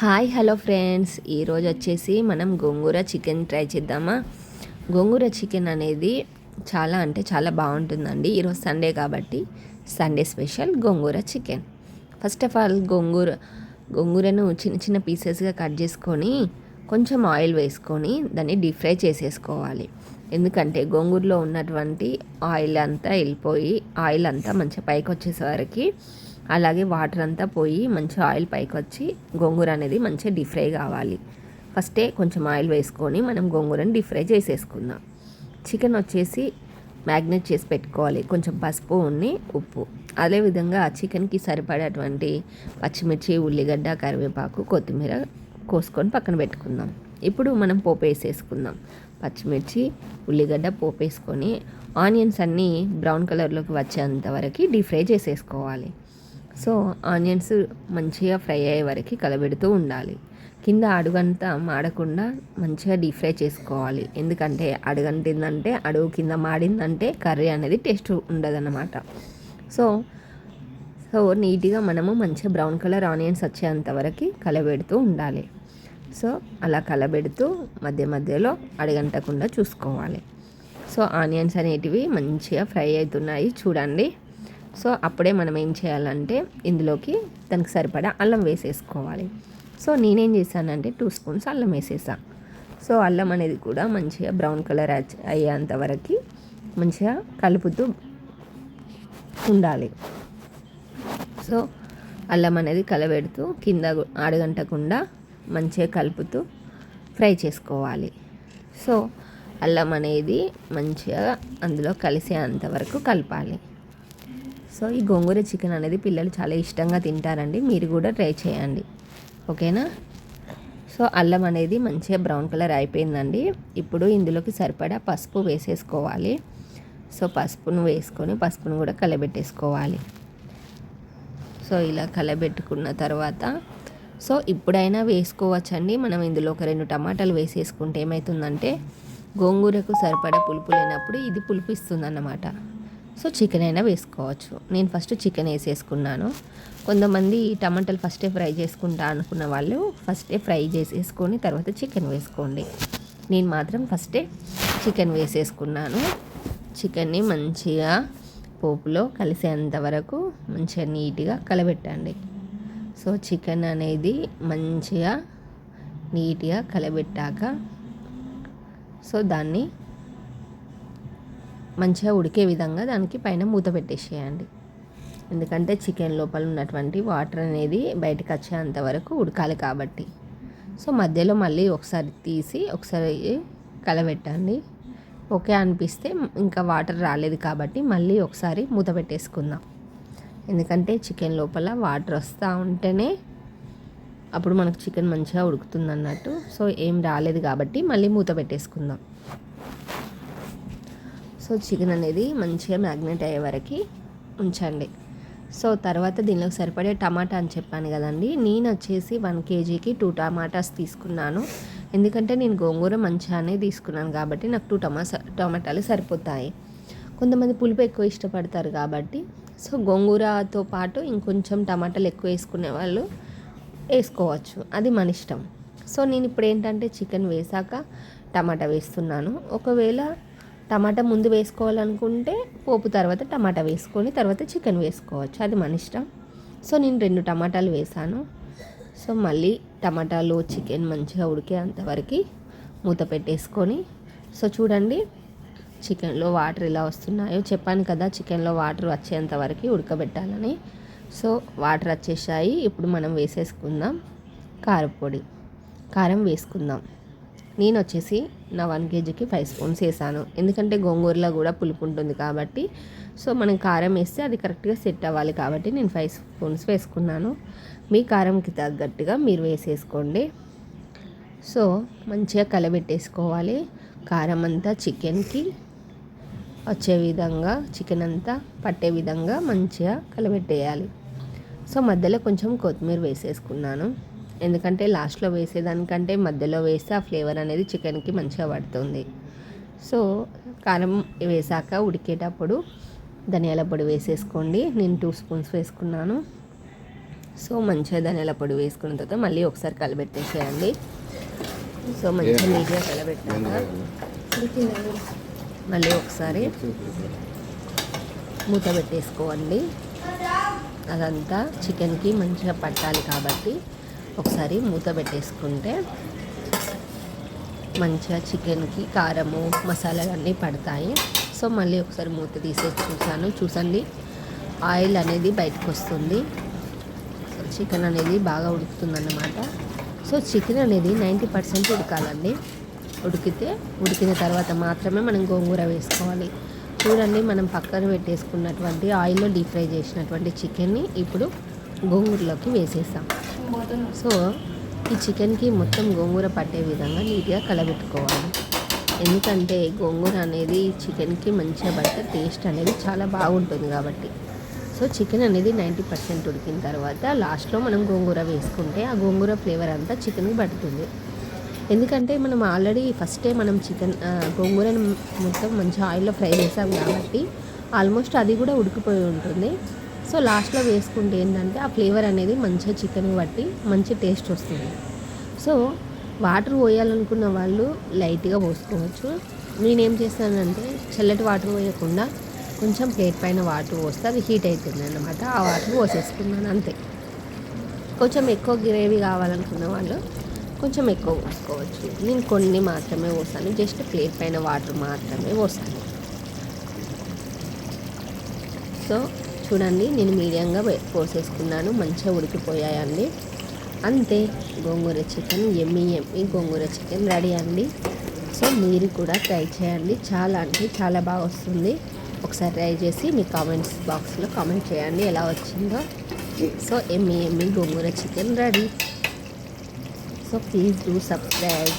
Hi hello friends, ఈరోజు వచ్చేసి మనం గోంగూర చికెన్ ట్రై చేద్దామా. గోంగూర చికెన్ అనేది చాలా అంటే చాలా బాగుంటుందండి. ఈరోజు సండే కాబట్టి Sunday special gongura chicken. First of all గోంగూరను చిన్న చిన్న పీసెస్గా కట్ చేసుకొని కొంచెం ఆయిల్ వేసుకొని దాన్ని డీప్ ఫ్రై చేసేసుకోవాలి. ఎందుకంటే గోంగూరలో ఉన్నటువంటి ఆయిల్ అంతా వెళ్ళిపోయి ఆయిల్ అంతా మంచిగా పైకి వచ్చేసరికి, అలాగే వాటర్ అంతా పోయి మంచి ఆయిల్ పైకి వచ్చి గోంగూర అనేది మంచిగా డీప్ ఫ్రై కావాలి. ఫస్టే కొంచెం ఆయిల్ వేసుకొని మనం గోంగూరని డీప్ ఫ్రై చేసేసుకుందాం. చికెన్ వచ్చేసి మ్యాగ్నేట్ చేసి పెట్టుకోవాలి, కొంచెం పసుపు ఉప్పు. అదేవిధంగా ఆ చికెన్కి సరిపడేటువంటి పచ్చిమిర్చి, ఉల్లిగడ్డ, కరివేపాకు, కొత్తిమీర కోసుకొని పక్కన పెట్టుకుందాం. ఇప్పుడు మనం పోపు వేసేసుకుందాం. పచ్చిమిర్చి, ఉల్లిగడ్డ పోపు వేసుకొని ఆనియన్స్ అన్నీ బ్రౌన్ కలర్లోకి వచ్చేంత వరకు డీప్ ఫ్రై చేసేసుకోవాలి. సో ఆనియన్స్ మంచిగా ఫ్రై అయ్యే వరకు కలబెడుతూ ఉండాలి. కింద అడుగంతా మాడకుండా మంచిగా డీప్ ఫ్రై చేసుకోవాలి. ఎందుకంటే అడుగంటిందంటే అడుగు కింద మాడిందంటే కర్రీ అనేది టేస్ట్ ఉండదన్నమాట. సో సో నీట్గా మనము మంచిగా బ్రౌన్ కలర్ ఆనియన్స్ వచ్చేంత వరకు కలబెడుతూ ఉండాలి. సో అలా కలబెడుతూ మధ్య మధ్యలో అడుగంటకుండా చూసుకోవాలి. సో ఆనియన్స్ అనేటివి మంచిగా ఫ్రై అవుతున్నాయి చూడండి. సో అప్పుడే మనం ఏం చేయాలంటే ఇందులోకి దానికి సరిపడా అల్లం వేసేసుకోవాలి. సో నేనేం చేశానంటే 2 స్పూన్స్ అల్లం వేసేసా. సో అల్లం అనేది కూడా మంచిగా బ్రౌన్ కలర్ అయ్యేంత వరకు మంచిగా కలుపుతూ ఉండాలి. సో అల్లం అనేది కలబెడుతూ కింద అడగంటకుండా మంచిగా కలుపుతూ ఫ్రై చేసుకోవాలి. సో అల్లం అనేది మంచిగా అందులో కలిసేంత వరకు కలపాలి. సో ఈ గోంగూర చికెన్ అనేది పిల్లలు చాలా ఇష్టంగా తింటారండి. మీరు కూడా ట్రై చేయండి, ఓకేనా. సో అల్లం అనేది మంచిగా బ్రౌన్ కలర్ అయిపోయిందండి. ఇప్పుడు ఇందులోకి సరిపడా పసుపు వేసేసుకోవాలి. సో పసుపును వేసుకొని పసుపును కూడా కలబెట్టేసుకోవాలి. సో ఇలా కలబెట్టుకున్న తర్వాత సో ఇప్పుడైనా వేసుకోవచ్చండి. మనం ఇందులో ఒక 2 టమాటాలు వేసేసుకుంటే ఏమవుతుందంటే గోంగూరకు సరిపడా పులుపు లేనప్పుడు ఇది పులుపు ఇస్తుంది అన్నమాట. సో చికెన్ అయినా వేసుకోవచ్చు. నేను ఫస్ట్ చికెన్ వేసేసుకున్నాను. కొంతమంది టమాటాలు ఫస్టే ఫ్రై చేసుకుంటా అనుకున్న వాళ్ళు ఫస్టే ఫ్రై చేసేసుకొని తర్వాత చికెన్ వేసుకోండి. నేను మాత్రం ఫస్టే చికెన్ వేసేసుకున్నాను. చికెన్ని మంచిగా పోపులో కలిసేంత వరకు మంచిగా నీట్గా కలబెట్టండి. సో చికెన్ అనేది మంచిగా నీట్గా కలబెట్టాక సో దాన్ని మంచిగా ఉడికే విధంగా దానికి పైన మూత పెట్టేసేయండి. ఎందుకంటే చికెన్ లోపల ఉన్నటువంటి వాటర్ అనేది బయటకు వచ్చేంత వరకు ఉడకాలి కాబట్టి. సో మధ్యలో మళ్ళీ ఒకసారి తీసి ఒకసారి కలబెట్టండి. ఓకే అనిపిస్తే ఇంకా వాటర్ రాలేదు కాబట్టి మళ్ళీ ఒకసారి మూత పెట్టేసుకుందాం. ఎందుకంటే చికెన్ లోపల వాటర్ వస్తూ ఉంటేనే అప్పుడు మనకు చికెన్ మంచిగా ఉడుకుతుంది అన్నట్టు. సో ఏం రాలేదు కాబట్టి మళ్ళీ మూత పెట్టేసుకుందాం. సో చికెన్ అనేది మంచిగా మ్యాగ్నేట్ అయ్యే వరకు ఉంచండి. సో తర్వాత దీనిలోకి సరిపడే టమాటా అని చెప్పాను కదండి. నేను వచ్చేసి 1 kgకి 2 టమాటాస్ తీసుకున్నాను. ఎందుకంటే నేను గోంగూర మంచిగానే తీసుకున్నాను కాబట్టి నాకు 2 టమాటాలు సరిపోతాయి. కొంతమంది పులుపు ఎక్కువ ఇష్టపడతారు కాబట్టి సో గోంగూరతో పాటు ఇంకొంచెం టమాటాలు ఎక్కువ వేసుకునే వాళ్ళు వేసుకోవచ్చు, అది మన ఇష్టం. సో నేను ఇప్పుడు ఏంటంటే చికెన్ వేసాక టమాటా వేస్తున్నాను. ఒకవేళ టమాటా ముందు వేసుకోవాలనుకుంటే పోపు తర్వాత టమాటా వేసుకొని తర్వాత చికెన్ వేసుకోవచ్చు, అది మన ఇష్టం. సో నేను 2 టమాటాలు వేసాను. సో మళ్ళీ టమాటాలు చికెన్ మంచిగా ఉడికే అంతవరకు మూత పెట్టేసుకొని సో చూడండి చికెన్లో వాటర్ ఎలా వస్తున్నాయో. చెప్పాను కదా చికెన్లో వాటర్ వచ్చేంత వరకు ఉడకబెట్టాలని. సో వాటర్ వచ్చేసాయి. ఇప్పుడు మనం వేసేసుకుందాం కారం వేసుకుందాం. నేను వచ్చేసి నా 1 kgకి 5 స్పూన్స్ వేసాను. ఎందుకంటే గోంగూరలో కూడా పులుపు ఉంటుంది కాబట్టి సో మనం కారం వేస్తే అది కరెక్ట్గా సెట్ అవ్వాలి కాబట్టి నేను 5 స్పూన్స్ వేసుకున్నాను. మీ కారంకి తగ్గట్టుగా మీరు వేసేసుకోండి. సో మంచిగా కలబెట్టేసుకోవాలి. కారం అంతా చికెన్కి వచ్చే విధంగా, చికెన్ అంతా పట్టే విధంగా మంచిగా కలబెట్టేయాలి. సో మధ్యలో కొంచెం కొత్తిమీర వేసేసుకున్నాను. ఎందుకంటే లాస్ట్లో వేసేదానికంటే మధ్యలో వేస్తే ఆ ఫ్లేవర్ అనేది చికెన్కి మంచిగా పడుతుంది. సో కారం వేసాక ఉడికేటప్పుడు ధనియాల పొడి వేసేసుకోండి. నేను 2 స్పూన్స్ వేసుకున్నాను. సో మంచిగా ధనియాల పొడి వేసుకున్న తర్వాత మళ్ళీ ఒకసారి కలబెట్టేసేయండి. సో మంచిగా నీట్గా కలబెట్టాక మళ్ళీ ఒకసారి మూత పెట్టేసుకోండి. అదంతా చికెన్కి మంచిగా పట్టాలి కాబట్టి ఒకసారి మూత పెట్టేసుకుంటే మంచిగా చికెన్కి కారము మసాలాలన్నీ పడతాయి. సో మళ్ళీ ఒకసారి మూత తీసేసి చూసండి ఆయిల్ అనేది బయటకు వస్తుంది. సో చికెన్ అనేది బాగా ఉడుకుతుందన్నమాట. సో చికెన్ అనేది 90% ఉడకాలండి. ఉడికిన తర్వాత మాత్రమే మనం గోంగూర వేసుకోవాలి. చూడండి, మనం పక్కన పెట్టేసుకున్నటువంటి ఆయిల్లో డీప్ ఫ్రై చేసినటువంటి చికెన్ని ఇప్పుడు గోంగూరలోకి వేసేసాం. సో ఈ చికెన్కి మొత్తం గోంగూర పట్టే విధంగా నీట్గా కలబెట్టుకోవాలి. ఎందుకంటే గోంగూర అనేది చికెన్కి మంచిగా పడితే టేస్ట్ అనేది చాలా బాగుంటుంది కాబట్టి. సో చికెన్ అనేది 90% ఉడికిన తర్వాత లాస్ట్లో మనం గోంగూర వేసుకుంటే ఆ గోంగూర ఫ్లేవర్ అంతా చికెన్కి పడుతుంది. ఎందుకంటే మనం ఆల్రెడీ ఫస్టే మనం గోంగూరని మొత్తం మంచి ఆయిల్లో ఫ్రై చేసాం కాబట్టి ఆల్మోస్ట్ అది కూడా ఉడికిపోయి ఉంటుంది. సో లాస్ట్లో వేసుకుంటే ఏంటంటే ఆ ఫ్లేవర్ అనేది మంచిగా చికెన్కి బట్టి మంచి టేస్ట్ వస్తుంది. సో వాటర్ పోయాలనుకున్న వాళ్ళు లైట్గా పోసుకోవచ్చు. నేనేం చేస్తానంటే చల్లటి వాటర్ పోయకుండా కొంచెం ప్లేట్ పైన వాటర్ పోస్తే అది హీట్ అవుతుంది అన్నమాట. ఆ వాటర్ పోసేసుకున్నాను అంతే. కొంచెం ఎక్కువ గ్రేవీ కావాలనుకున్న వాళ్ళు కొంచెం ఎక్కువ పోసుకోవచ్చు. నేను కొన్ని మాత్రమే పోస్తాను, జస్ట్ ప్లేట్ పైన వాటర్ మాత్రమే పోస్తాను. సో చూడండి, నేను మీడియంగా పోసేసుకున్నాను. మంచిగా ఉడికిపోయాయండి. అంతే, గోంగూర చికెన్ ఎమ్మీ గోంగూర చికెన్ రెడీ అండి. సో మీరు కూడా ట్రై చేయండి. చాలా అంటే చాలా బాగా వస్తుంది. ఒకసారి ట్రై చేసి మీ కామెంట్స్ బాక్స్లో కామెంట్ చేయండి ఎలా వచ్చిందో. So Emmy gongura chicken ready. So please do subscribe.